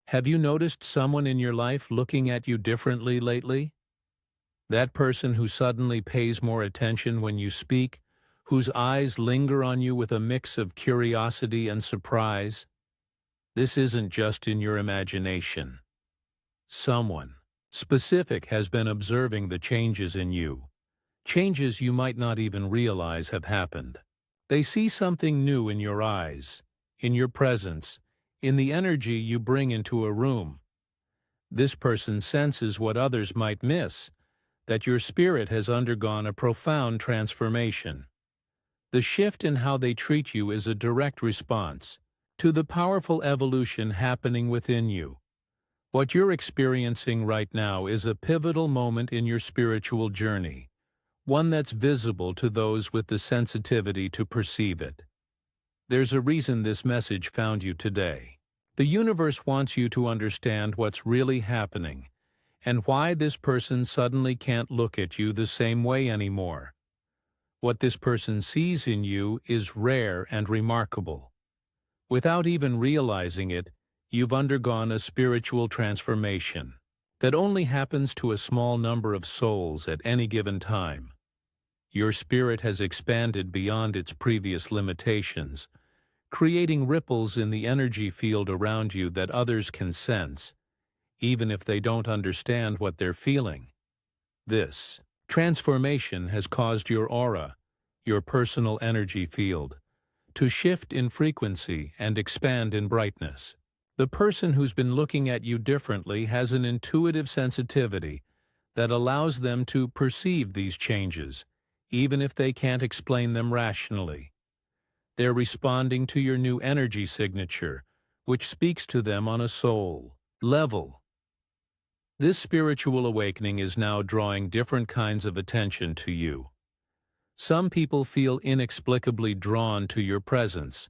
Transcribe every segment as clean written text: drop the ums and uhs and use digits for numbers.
Have you noticed someone in your life looking at you differently lately? That person who suddenly pays more attention when you speak, whose eyes linger on you with a mix of curiosity and surprise? This isn't just in your imagination. Someone specific has been observing the changes in you, changes you might not even realize have happened. They see something new in your eyes, in your presence, in the energy you bring into a room. This person senses what others might miss, that your spirit has undergone a profound transformation. The shift in how they treat you is a direct response to the powerful evolution happening within you. What you're experiencing right now is a pivotal moment in your spiritual journey, one that's visible to those with the sensitivity to perceive it. There's a reason this message found you today. The universe wants you to understand what's really happening and why this person suddenly can't look at you the same way anymore. What this person sees in you is rare and remarkable. Without even realizing it, you've undergone a spiritual transformation that only happens to a small number of souls at any given time. Your spirit has expanded beyond its previous limitations, creating ripples in the energy field around you that others can sense, even if they don't understand what they're feeling. This transformation has caused your aura, your personal energy field, to shift in frequency and expand in brightness. The person who's been looking at you differently has an intuitive sensitivity that allows them to perceive these changes, even if they can't explain them rationally. They're responding to your new energy signature, which speaks to them on a soul level. This spiritual awakening is now drawing different kinds of attention to you. Some people feel inexplicably drawn to your presence,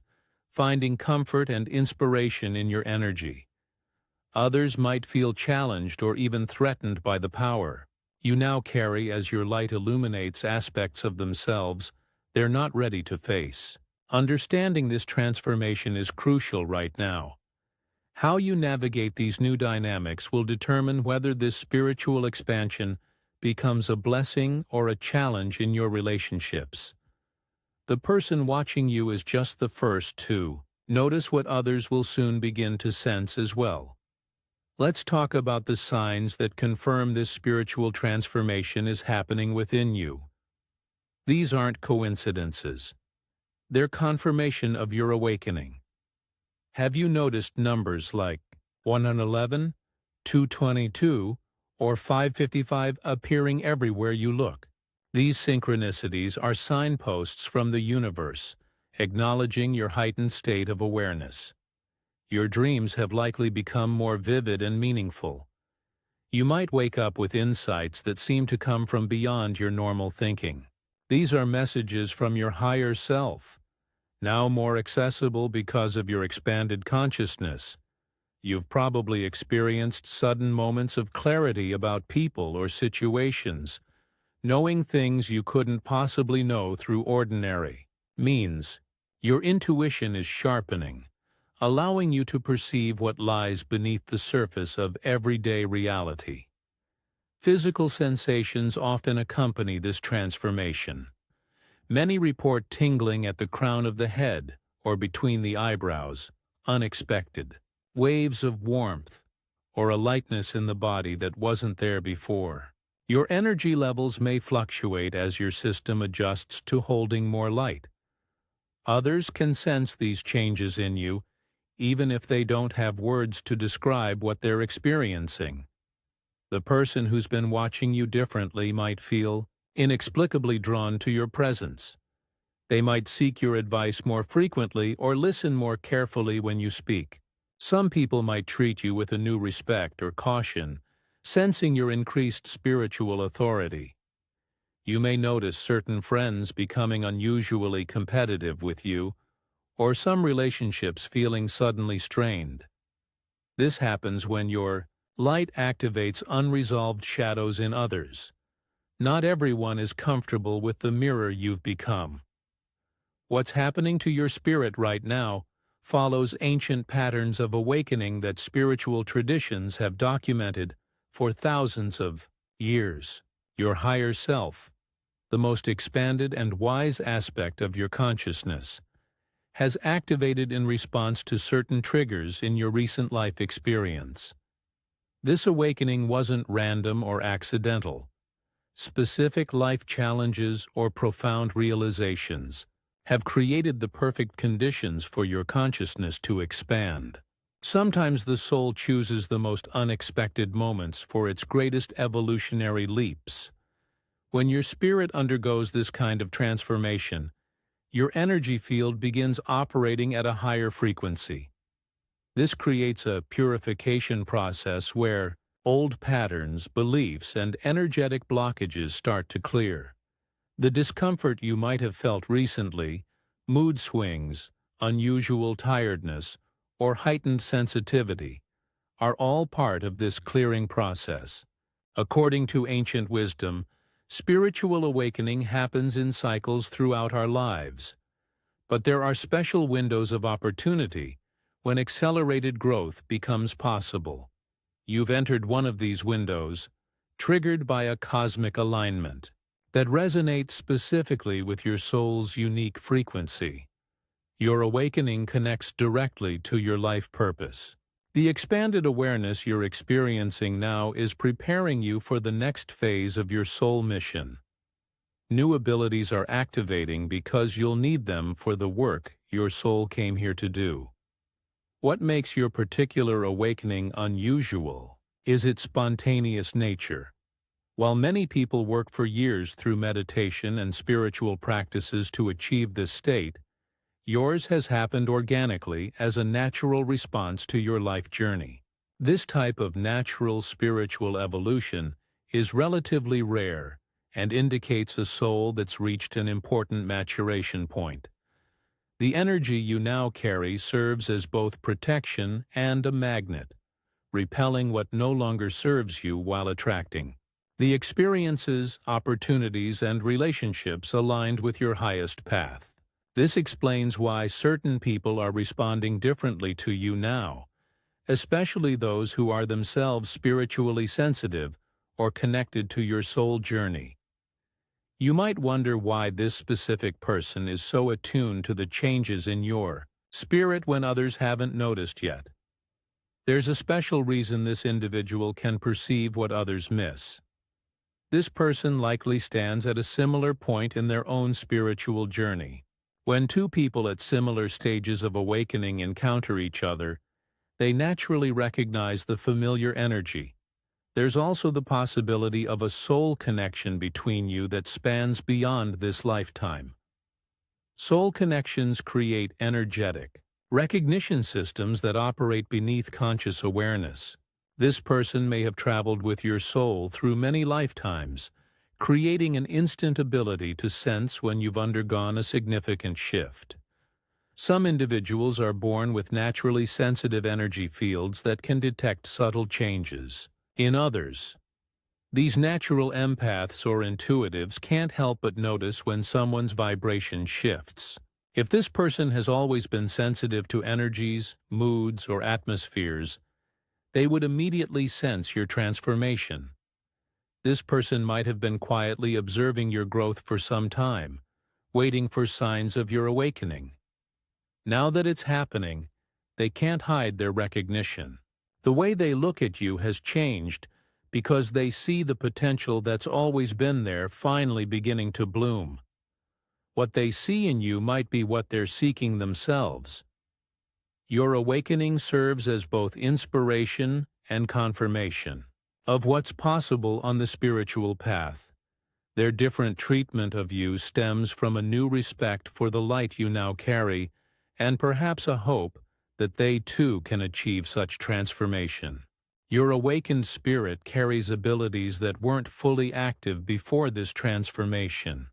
finding comfort and inspiration in your energy. Others might feel challenged or even threatened by the power you now carry as your light illuminates aspects of themselves they're not ready to face. Understanding this transformation is crucial right now. How you navigate these new dynamics will determine whether this spiritual expansion becomes a blessing or a challenge in your relationships. The person watching you is just the first to notice what others will soon begin to sense as well. Let's talk about the signs that confirm this spiritual transformation is happening within you. These aren't coincidences. They're confirmation of your awakening. Have you noticed numbers like 111, 222, or 555 appearing everywhere you look? These synchronicities are signposts from the universe, acknowledging your heightened state of awareness. Your dreams have likely become more vivid and meaningful. You might wake up with insights that seem to come from beyond your normal thinking. These are messages from your higher self, now more accessible because of your expanded consciousness. You've probably experienced sudden moments of clarity about people or situations, knowing things you couldn't possibly know through ordinary means. Your intuition is sharpening, allowing you to perceive what lies beneath the surface of everyday reality. Physical sensations often accompany this transformation. Many report tingling at the crown of the head or between the eyebrows, unexpected, waves of warmth, or a lightness in the body that wasn't there before. Your energy levels may fluctuate as your system adjusts to holding more light. Others can sense these changes in you, even if they don't have words to describe what they're experiencing. The person who's been watching you differently might feel inexplicably drawn to your presence. They might seek your advice more frequently or listen more carefully when you speak. Some people might treat you with a new respect or caution, sensing your increased spiritual authority. You may notice certain friends becoming unusually competitive with you, or some relationships feeling suddenly strained. This happens when your light activates unresolved shadows in others. Not everyone is comfortable with the mirror you've become. What's happening to your spirit right now follows ancient patterns of awakening that spiritual traditions have documented for thousands of years. Your higher self, the most expanded and wise aspect of your consciousness, has activated in response to certain triggers in your recent life experience. This awakening wasn't random or accidental. Specific life challenges or profound realizations have created the perfect conditions for your consciousness to expand. Sometimes the soul chooses the most unexpected moments for its greatest evolutionary leaps. When your spirit undergoes this kind of transformation, your energy field begins operating at a higher frequency. This creates a purification process where old patterns, beliefs, and energetic blockages start to clear. The discomfort you might have felt recently, mood swings, unusual tiredness, or heightened sensitivity, are all part of this clearing process. According to ancient wisdom, spiritual awakening happens in cycles throughout our lives. But there are special windows of opportunity when accelerated growth becomes possible. You've entered one of these windows, triggered by a cosmic alignment that resonates specifically with your soul's unique frequency. Your awakening connects directly to your life purpose. The expanded awareness you're experiencing now is preparing you for the next phase of your soul mission. New abilities are activating because you'll need them for the work your soul came here to do. What makes your particular awakening unusual is its spontaneous nature. While many people work for years through meditation and spiritual practices to achieve this state, yours has happened organically as a natural response to your life journey. This type of natural spiritual evolution is relatively rare and indicates a soul that's reached an important maturation point. The energy you now carry serves as both protection and a magnet, repelling what no longer serves you while attracting the experiences, opportunities, and relationships aligned with your highest path. This explains why certain people are responding differently to you now, especially those who are themselves spiritually sensitive or connected to your soul journey. You might wonder why this specific person is so attuned to the changes in your spirit when others haven't noticed yet. There's a special reason this individual can perceive what others miss. This person likely stands at a similar point in their own spiritual journey. When two people at similar stages of awakening encounter each other, they naturally recognize the familiar energy. There's also the possibility of a soul connection between you that spans beyond this lifetime. Soul connections create energetic recognition systems that operate beneath conscious awareness. This person may have traveled with your soul through many lifetimes, creating an instant ability to sense when you've undergone a significant shift. Some individuals are born with naturally sensitive energy fields that can detect subtle changes. In others, these natural empaths or intuitives can't help but notice when someone's vibration shifts. If this person has always been sensitive to energies, moods, or atmospheres, they would immediately sense your transformation. This person might have been quietly observing your growth for some time, waiting for signs of your awakening. Now that it's happening, they can't hide their recognition. The way they look at you has changed because they see the potential that's always been there finally beginning to bloom. What they see in you might be what they're seeking themselves. Your awakening serves as both inspiration and confirmation of what's possible on the spiritual path. Their different treatment of you stems from a new respect for the light you now carry, and perhaps a hope that they too can achieve such transformation. Your awakened spirit carries abilities that weren't fully active before this transformation.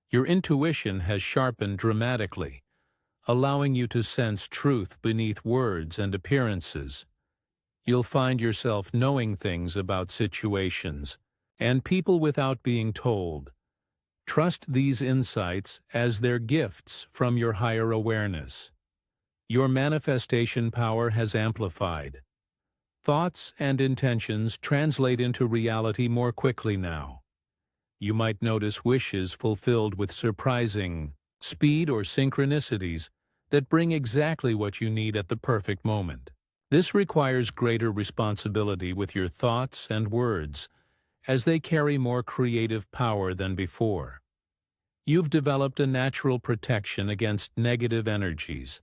Your intuition has sharpened dramatically, allowing you to sense truth beneath words and appearances. You'll find yourself knowing things about situations and people without being told. Trust these insights as their gifts from your higher awareness. Your manifestation power has amplified. Thoughts and intentions translate into reality more quickly now. You might notice wishes fulfilled with surprising speed or synchronicities that bring exactly what you need at the perfect moment. This requires greater responsibility with your thoughts and words, as they carry more creative power than before. You've developed a natural protection against negative energies.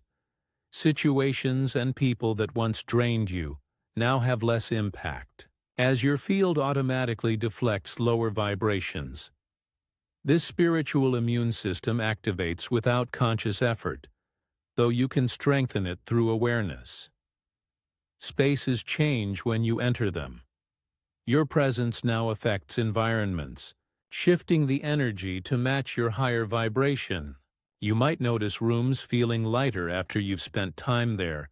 Situations and people that once drained you now have less impact, as your field automatically deflects lower vibrations. This spiritual immune system activates without conscious effort, though you can strengthen it through awareness. Spaces change when you enter them. Your presence now affects environments, shifting the energy to match your higher vibration. You might notice rooms feeling lighter after you've spent time there,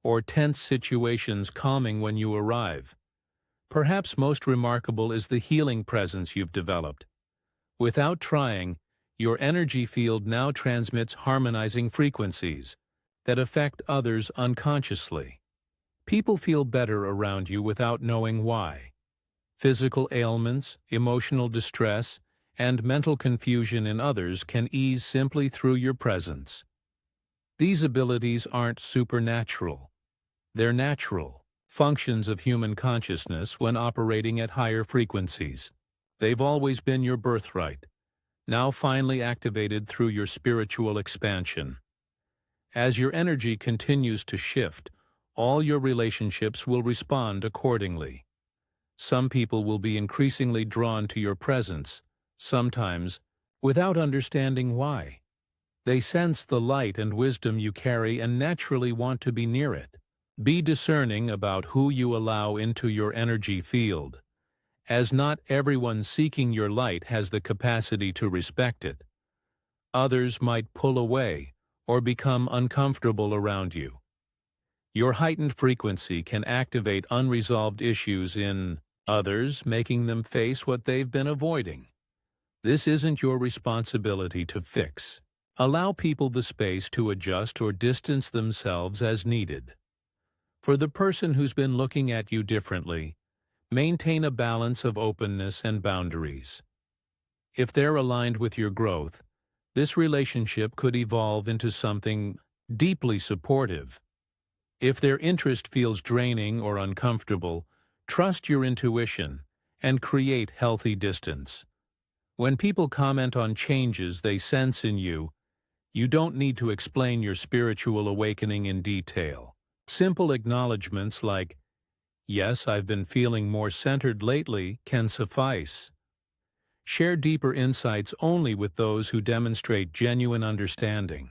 or tense situations calming when you arrive. Perhaps most remarkable is the healing presence you've developed. Without trying, your energy field now transmits harmonizing frequencies that affect others unconsciously. People feel better around you without knowing why. Physical ailments, emotional distress, and mental confusion in others can ease simply through your presence. These abilities aren't supernatural. They're natural functions of human consciousness when operating at higher frequencies. They've always been your birthright, now finally activated through your spiritual expansion. As your energy continues to shift, all your relationships will respond accordingly. Some people will be increasingly drawn to your presence, sometimes without understanding why. They sense the light and wisdom you carry and naturally want to be near it. Be discerning about who you allow into your energy field, as not everyone seeking your light has the capacity to respect it. Others might pull away or become uncomfortable around you. Your heightened frequency can activate unresolved issues in others, making them face what they've been avoiding. This isn't your responsibility to fix. Allow people the space to adjust or distance themselves as needed. For the person who's been looking at you differently, maintain a balance of openness and boundaries. If they're aligned with your growth, this relationship could evolve into something deeply supportive. If their interest feels draining or uncomfortable, trust your intuition and create healthy distance. When people comment on changes they sense in you, you don't need to explain your spiritual awakening in detail. Simple acknowledgments like, "Yes, I've been feeling more centered lately," can suffice. Share deeper insights only with those who demonstrate genuine understanding.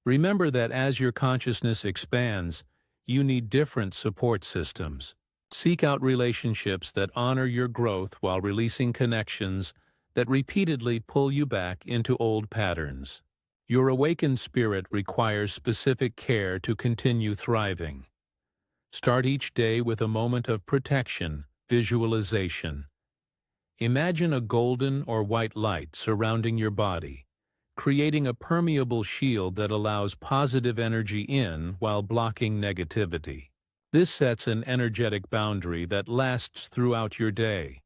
Remember that as your consciousness expands, you need different support systems. Seek out relationships that honor your growth while releasing connections that repeatedly pull you back into old patterns. Your awakened spirit requires specific care to continue thriving. Start each day with a moment of protection, visualization. Imagine a golden or white light surrounding your body, creating a permeable shield that allows positive energy in while blocking negativity. This sets an energetic boundary that lasts throughout your day.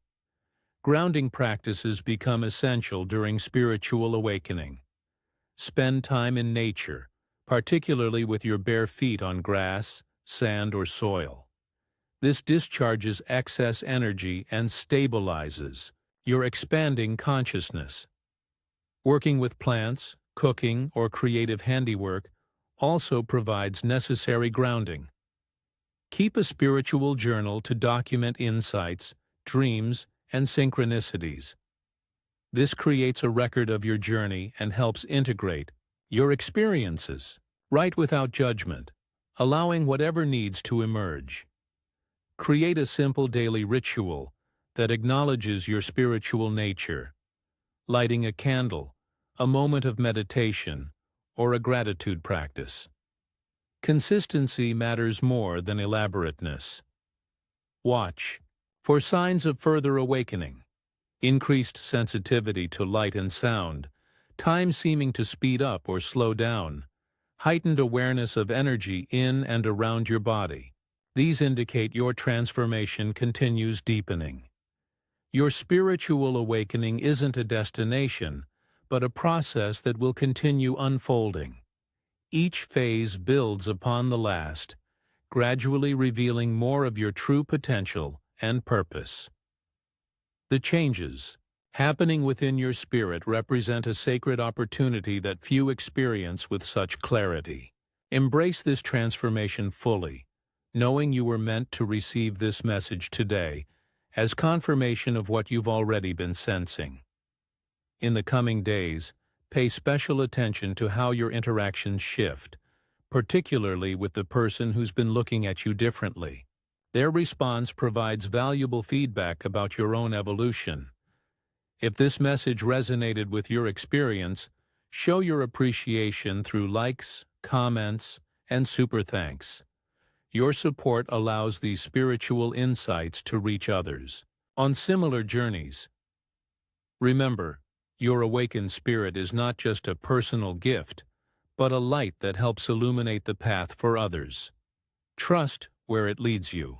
Grounding practices become essential during spiritual awakening. Spend time in nature, particularly with your bare feet on grass, sand, or soil. This discharges excess energy and stabilizes your expanding consciousness. Working with plants, cooking, or creative handiwork also provides necessary grounding. Keep a spiritual journal to document insights, dreams, and synchronicities. This creates a record of your journey and helps integrate your experiences. Write without judgment, allowing whatever needs to emerge. Create a simple daily ritual that acknowledges your spiritual nature. Lighting a candle, a moment of meditation, or a gratitude practice. Consistency matters more than elaborateness. Watch for signs of further awakening. Increased sensitivity to light and sound, time seeming to speed up or slow down, heightened awareness of energy in and around your body. These indicate your transformation continues deepening. Your spiritual awakening isn't a destination, but a process that will continue unfolding. Each phase builds upon the last, gradually revealing more of your true potential and purpose. The changes happening within your spirit represent a sacred opportunity that few experience with such clarity. Embrace this transformation fully, knowing you were meant to receive this message today as confirmation of what you've already been sensing. In the coming days, pay special attention to how your interactions shift, particularly with the person who's been looking at you differently. Their response provides valuable feedback about your own evolution. If this message resonated with your experience, show your appreciation through likes, comments, and super thanks. Your support allows these spiritual insights to reach others on similar journeys. Remember, your awakened spirit is not just a personal gift, but a light that helps illuminate the path for others. Trust where it leads you.